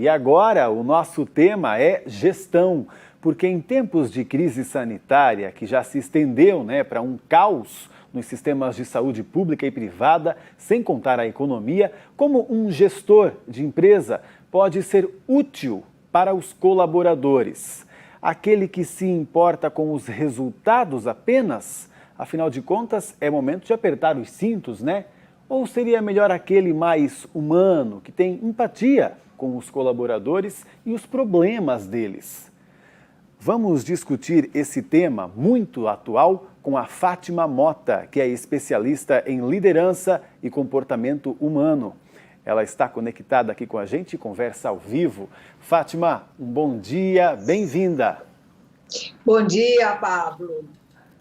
E agora o nosso tema é gestão, porque em tempos de crise sanitária, que já se estendeu para um caos nos sistemas de saúde pública e privada, sem contar a economia, como um gestor de empresa pode ser útil para os colaboradores? Aquele que se importa com os resultados apenas? Afinal de contas, é momento de apertar os cintos, né? Ou seria melhor aquele mais humano, que tem empatia com os colaboradores e os problemas deles? Vamos discutir esse tema muito atual com a Fátima Mota, que é especialista em liderança e comportamento humano. Ela está conectada aqui com a gente e conversa ao vivo. Fátima, um bom dia, bem-vinda. Bom dia, Pablo.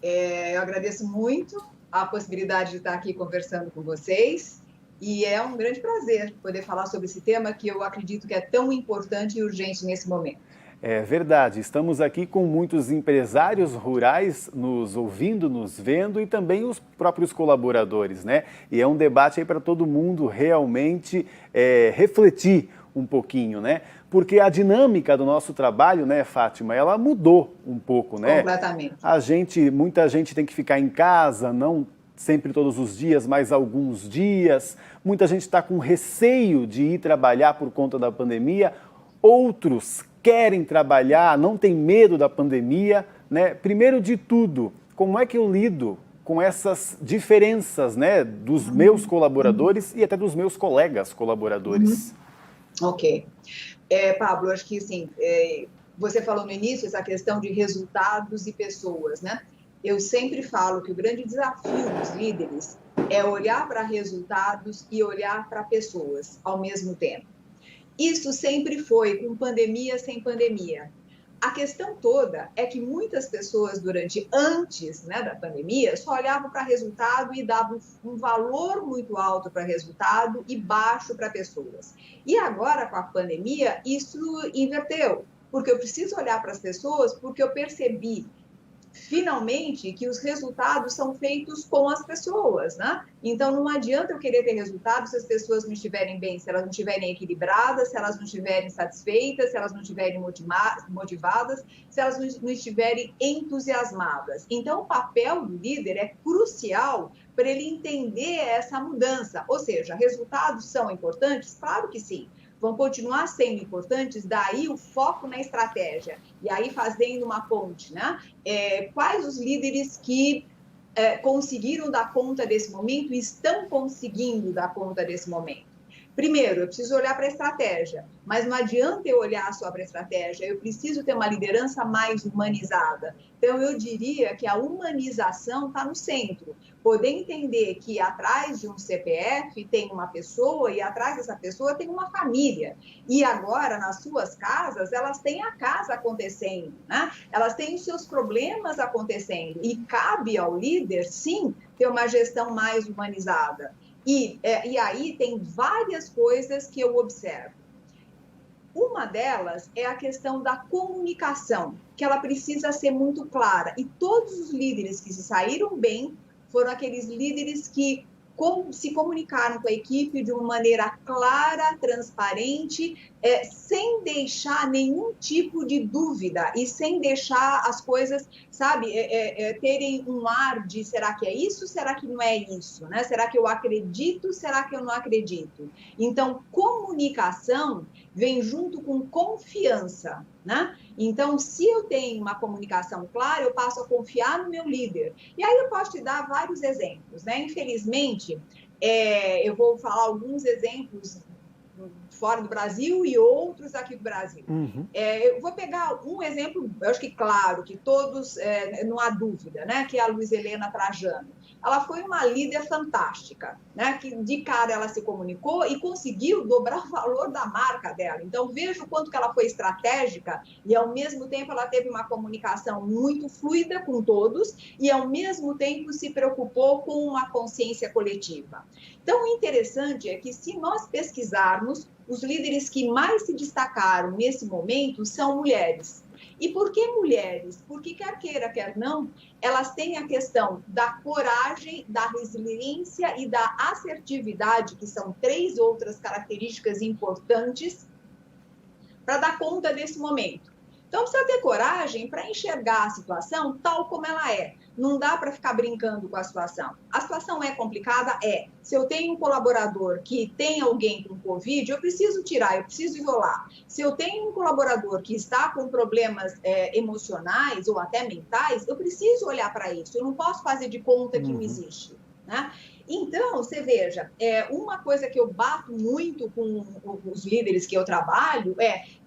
Eu agradeço muito a possibilidade de estar aqui conversando com vocês e é um grande prazer poder falar sobre esse tema que eu acredito que é tão importante e urgente nesse momento. É verdade, estamos aqui com muitos empresários rurais nos ouvindo, nos vendo e também os próprios colaboradores, né? E é um debate aí para todo mundo realmente refletir um pouquinho, né? Porque a dinâmica do nosso trabalho, né, Fátima, ela mudou um pouco, né? Completamente. Muita gente tem que ficar em casa, não sempre todos os dias, mas alguns dias. Muita gente está com receio de ir trabalhar por conta da pandemia. Outros querem trabalhar, não tem medo da pandemia, né? Primeiro de tudo, como é que eu lido com essas diferenças, né, dos meus colaboradores e até dos meus colegas colaboradores? Ok. Pablo, acho que sim, você falou no início essa questão de resultados e pessoas, né? Eu sempre falo que o grande desafio dos líderes é olhar para resultados e olhar para pessoas ao mesmo tempo. Isso sempre foi, com pandemia, sem pandemia. A questão toda é que muitas pessoas, antes da pandemia, só olhavam para resultado e davam um valor muito alto para resultado e baixo para pessoas. E agora, com a pandemia, isso inverteu, porque eu preciso olhar para as pessoas porque eu percebi finalmente que os resultados são feitos com as pessoas, né? Então não adianta eu querer ter resultados se as pessoas não estiverem bem, se elas não estiverem equilibradas, se elas não estiverem satisfeitas, se elas não estiverem motivadas, se elas não estiverem entusiasmadas. Então o papel do líder é crucial para ele entender essa mudança, ou seja, resultados são importantes? Claro que sim. Vão continuar sendo importantes, daí o foco na estratégia. E aí, fazendo uma ponte, né? Quais os líderes que conseguiram dar conta desse momento e estão conseguindo dar conta desse momento? Primeiro, eu preciso olhar para a estratégia, mas não adianta eu olhar só para a estratégia, eu preciso ter uma liderança mais humanizada. Então, eu diria que a humanização está no centro. Poder entender que atrás de um CPF tem uma pessoa e atrás dessa pessoa tem uma família. E agora, nas suas casas, elas têm a casa acontecendo, né? Elas têm os seus problemas acontecendo. E cabe ao líder, sim, ter uma gestão mais humanizada. E aí tem várias coisas que eu observo. Uma delas é a questão da comunicação, que ela precisa ser muito clara. E todos os líderes que se saíram bem foram aqueles líderes que se comunicaram com a equipe de uma maneira clara, transparente, sem deixar nenhum tipo de dúvida e sem deixar as coisas, sabe, terem um ar de será que é isso, será que não é isso, né? Será que eu acredito, será que eu não acredito? Então, comunicação vem junto com confiança, né? Então, se eu tenho uma comunicação clara, eu passo a confiar no meu líder. E aí eu posso te dar vários exemplos, né? Infelizmente, eu vou falar alguns exemplos fora do Brasil e outros aqui do Brasil. Eu vou pegar um exemplo, eu acho que claro, que todos, não há dúvida, né? Que é a Luiz Helena Trajano. Ela foi uma líder fantástica, né? Que de cara ela se comunicou e conseguiu dobrar o valor da marca dela. Então, veja o quanto que ela foi estratégica e, ao mesmo tempo, ela teve uma comunicação muito fluida com todos e, ao mesmo tempo, se preocupou com uma consciência coletiva. Então, o interessante é que, se nós pesquisarmos, os líderes que mais se destacaram nesse momento são mulheres. E por que mulheres? Porque quer queira, quer não, elas têm a questão da coragem, da resiliência e da assertividade, que são 3 outras características importantes para dar conta desse momento. Então, precisa ter coragem para enxergar a situação tal como ela é. Não dá para ficar brincando com a situação. A situação é complicada? É. Se eu tenho um colaborador que tem alguém com Covid, eu preciso tirar, eu preciso isolar. Se eu tenho um colaborador que está com problemas emocionais ou até mentais, eu preciso olhar para isso. Eu não posso fazer de conta que não existe, né? Então, você veja, uma coisa que eu bato muito com os líderes que eu trabalho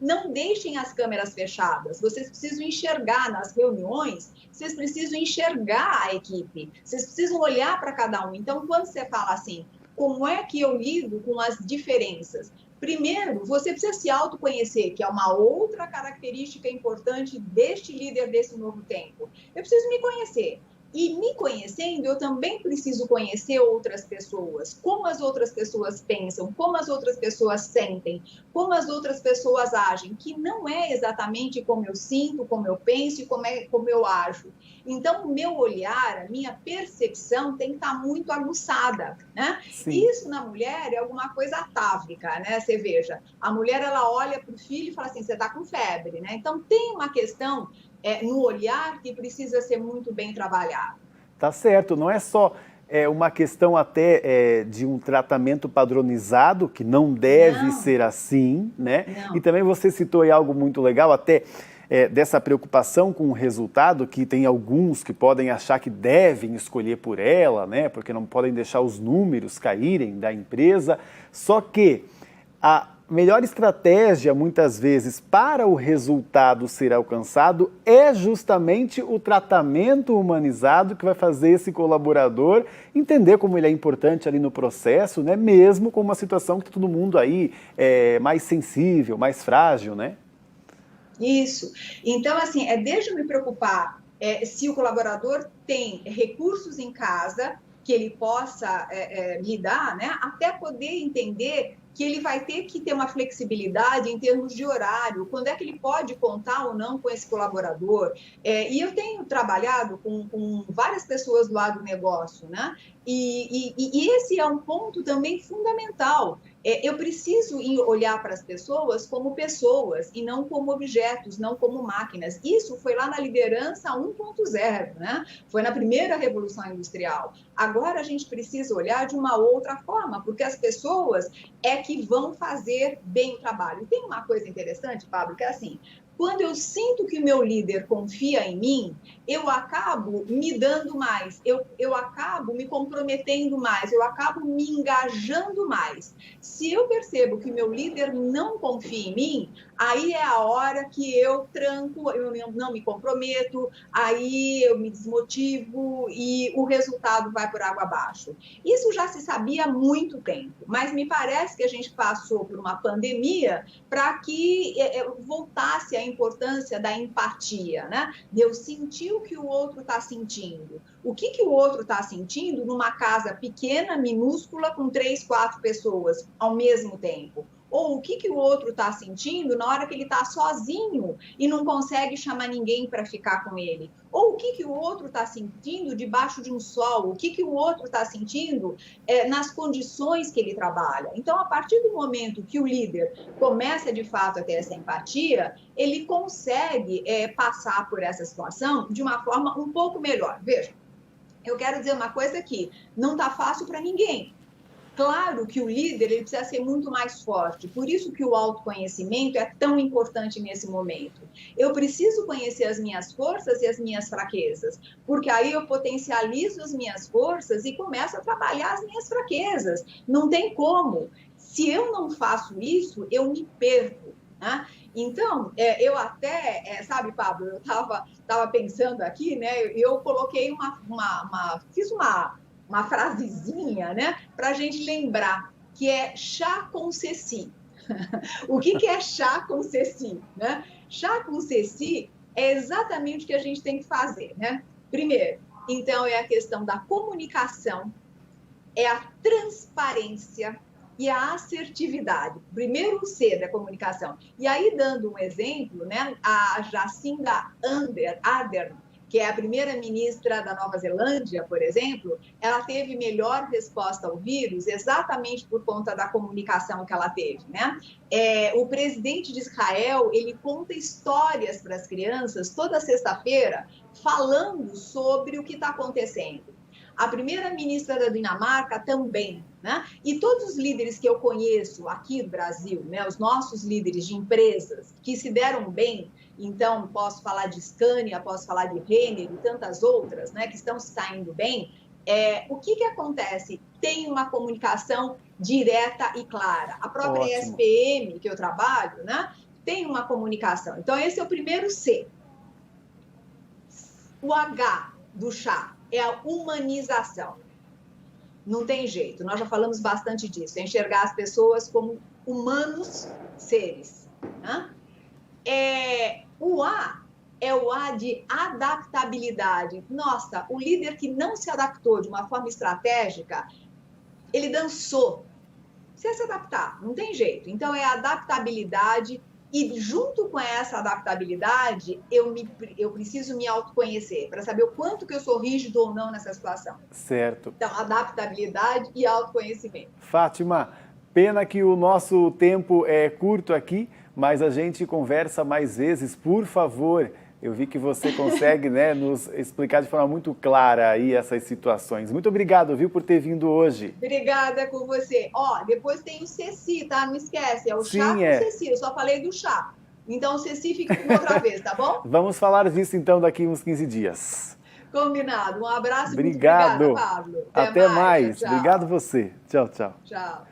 não deixem as câmeras fechadas. Vocês precisam enxergar nas reuniões, vocês precisam enxergar a equipe, vocês precisam olhar para cada um. Então, quando você fala assim, como é que eu lido com as diferenças? Primeiro, você precisa se autoconhecer, que é uma outra característica importante deste líder desse novo tempo. Eu preciso me conhecer. E me conhecendo, eu também preciso conhecer outras pessoas, como as outras pessoas pensam, como as outras pessoas sentem, como as outras pessoas agem, que não é exatamente como eu sinto, como eu penso e como eu ajo. Então, o meu olhar, a minha percepção tem que estar muito aguçada, né? Sim. Isso na mulher é alguma coisa atávica, né? Você veja, a mulher, ela olha para o filho e fala assim, você está com febre, né? Então, tem uma questão no olhar que precisa ser muito bem trabalhado. Tá certo, não é só uma questão até de um tratamento padronizado, que não deve ser assim, né? Não. E também você citou aí algo muito legal, até dessa preocupação com o resultado, que tem alguns que podem achar que devem escolher por ela, né? Porque não podem deixar os números caírem da empresa, só que a melhor estratégia, muitas vezes, para o resultado ser alcançado é justamente o tratamento humanizado que vai fazer esse colaborador entender como ele é importante ali no processo, né? Mesmo com uma situação que tá todo mundo aí mais sensível, mais frágil, né? Isso. Então, assim, desde eu me preocupar se o colaborador tem recursos em casa que ele possa lidar, né? Até poder entender que ele vai ter que ter uma flexibilidade em termos de horário, quando é que ele pode contar ou não com esse colaborador. E eu tenho trabalhado com várias pessoas do agronegócio, né? E esse é um ponto também fundamental. Eu preciso olhar para as pessoas como pessoas e não como objetos, não como máquinas. Isso foi lá na liderança 1.0, né? Foi na primeira revolução industrial. Agora a gente precisa olhar de uma outra forma, porque as pessoas que vão fazer bem o trabalho. E tem uma coisa interessante, Pablo, que é assim, quando eu sinto que o meu líder confia em mim, eu acabo me dando mais, eu acabo me comprometendo mais, eu acabo me engajando mais. Se eu percebo que o meu líder não confia em mim, aí é a hora que eu tranco, eu não me comprometo, aí eu me desmotivo e o resultado vai por água abaixo. Isso já se sabia há muito tempo, mas me parece que a gente passou por uma pandemia para que voltasse a importância da empatia, né? De eu sentir o que o outro está sentindo. O que o outro está sentindo numa casa pequena, minúscula, com 3, 4 pessoas ao mesmo tempo? Ou o que o outro está sentindo na hora que ele está sozinho e não consegue chamar ninguém para ficar com ele? Ou o que o outro está sentindo debaixo de um sol? O que o outro está sentindo nas condições que ele trabalha? Então, a partir do momento que o líder começa, de fato, a ter essa empatia, ele consegue passar por essa situação de uma forma um pouco melhor. Veja, eu quero dizer uma coisa aqui, não está fácil para ninguém. Claro que o líder ele precisa ser muito mais forte, por isso que o autoconhecimento é tão importante nesse momento. Eu preciso conhecer as minhas forças e as minhas fraquezas, porque aí eu potencializo as minhas forças e começo a trabalhar as minhas fraquezas. Não tem como. Se eu não faço isso, eu me perco, né? Então, eu até, sabe, Pablo, eu estava pensando aqui, né? Eu coloquei fiz uma frasezinha, né, para a gente lembrar, que é chá com ceci. O que é chá com ceci? Né? Chá com ceci é exatamente o que a gente tem que fazer, né? Primeiro, então, é a questão da comunicação, é a transparência e a assertividade. Primeiro o C da comunicação. E aí, dando um exemplo, né, a Jacinda Ardern, que é a primeira-ministra da Nova Zelândia, por exemplo, ela teve melhor resposta ao vírus exatamente por conta da comunicação que ela teve, né? O presidente de Israel, ele conta histórias para as crianças toda sexta-feira, falando sobre o que está acontecendo. A primeira-ministra da Dinamarca também, né? E todos os líderes que eu conheço aqui do Brasil, né? Os nossos líderes de empresas que se deram bem, então posso falar de Scania, posso falar de Renner e tantas outras, né? Que estão se saindo bem. O que acontece? Tem uma comunicação direta e clara. A própria ESPM, que eu trabalho, né? Tem uma comunicação. Então, esse é o primeiro C. O H do chá é a humanização. Não tem jeito, nós já falamos bastante disso, é enxergar as pessoas como humanos seres. Né? O A é o A de adaptabilidade. Nossa, o líder que não se adaptou de uma forma estratégica, ele dançou. Precisa se adaptar, não tem jeito. Então, é a adaptabilidade. E junto com essa adaptabilidade, eu preciso me autoconhecer para saber o quanto que eu sou rígido ou não nessa situação. Certo. Então, adaptabilidade e autoconhecimento. Fátima, pena que o nosso tempo é curto aqui, mas a gente conversa mais vezes, por favor. Eu vi que você consegue, né, nos explicar de forma muito clara aí essas situações. Muito obrigado, viu, por ter vindo hoje. Obrigada com você. Depois tem o Ceci, tá? Não esquece, é o chá com o Ceci. Eu só falei do chá. Então, o Ceci fica outra vez, tá bom? Vamos falar disso, então, daqui uns 15 dias. Combinado. Um abraço e obrigado. Muito obrigada, Pablo. Até mais. Tchau. Obrigado você. Tchau, tchau. Tchau.